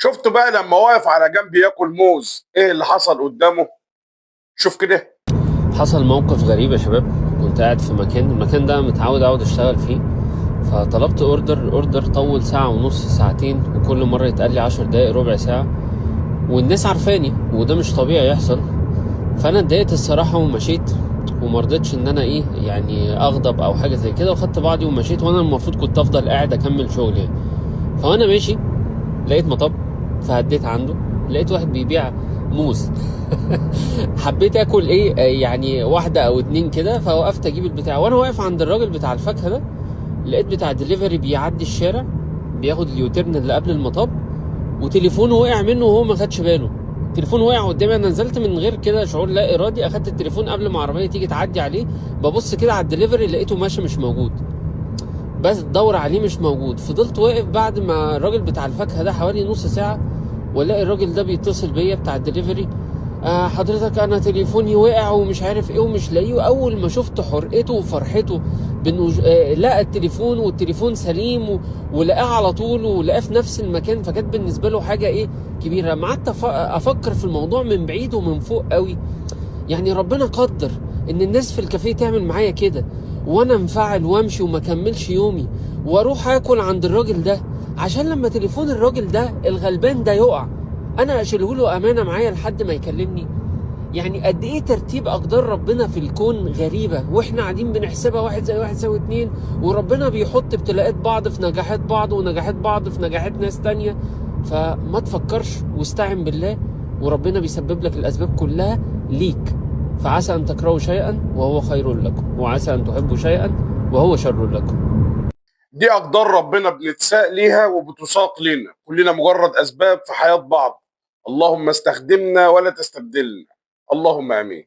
شُفته بقى لمّا وقف على جنب ياكل موز، إيه اللي حصل قدّامه؟ شوف كده. حصل موقف غريب يا شباب. كنت قاعد في المكان ده متعود اقعد اشتغل فيه. فطلبت اوردر طول ساعة ونص ساعتين، وكل مرة يتقال لي 10 دقايق ربع ساعة، والناس عارفاني وده مش طبيعي يحصل. فانا اتضايقت الصراحة ومشيت، ومرضتش ان انا ايه يعني اغضب او حاجة زي كده، وخدت بعضي ومشيت، وانا المفروض كنت افضل قاعد اكمل شغلي يعني. فوانا ماشي لقيت مطب، فهديت عنده، لقيت واحد بيبيع موز. حبيت اكل ايه يعني واحده او اتنين كده، فوقفت اجيب البتاع. وانا واقف عند الراجل بتاع الفاكهه ده، لقيت بتاع دليفري بيعدي الشارع، بياخد اليوتيرن اللي قبل المطب، وتليفونه وقع منه وهو ما خدش باله. التليفون وقع قدامي، انا نزلت من غير كده شعور لا ارادي، اخدت التليفون قبل ما عربيه تيجي تعدي عليه. ببص كده على الدليفري لقيته ماشي مش موجود، بس دور عليه مش موجود. فضلت واقف بعد ما الراجل بتاع الفاكهه ده حوالي نص ساعه، والاقي الراجل ده بيتصل بيا بتاع الدليفري: حضرتك انا تليفوني وقع ومش عارف ايه ومش لاقيه. اول ما شفت حرقته وفرحته بانه لقى التليفون والتليفون سليم ولقاه على طول ولقاه في نفس المكان، فكانت بالنسبه له حاجه ايه كبيره. لما قعدت افكر في الموضوع من بعيد ومن فوق قوي، يعني ربنا قدر ان الناس في الكافيه تعمل معايا كده، وانا انفعل وامشي وما كملش يومي واروح اكل عند الراجل ده، عشان لما تليفون الراجل ده الغلبان ده يقع انا اشيله له امانه معايا لحد ما يكلمني. يعني قد ايه ترتيب اقدار ربنا في الكون غريبه، واحنا قاعدين بنحسبها 1+1=2، وربنا بيحط ابتلاءات بعض في نجاحات بعض، ونجاحات بعض في نجاحات ناس تانية. فما تفكرش واستعن بالله، وربنا بيسبب لك الاسباب كلها ليك. فعسى ان تكرهوا شيئا وهو خير لكم، وعسى ان تحبوا شيئا وهو شر لكم. دي أقدار ربنا بنتساق ليها وبتساق لنا، كلنا مجرد أسباب في حياة بعض. اللهم استخدمنا ولا تستبدلنا. اللهم آمين.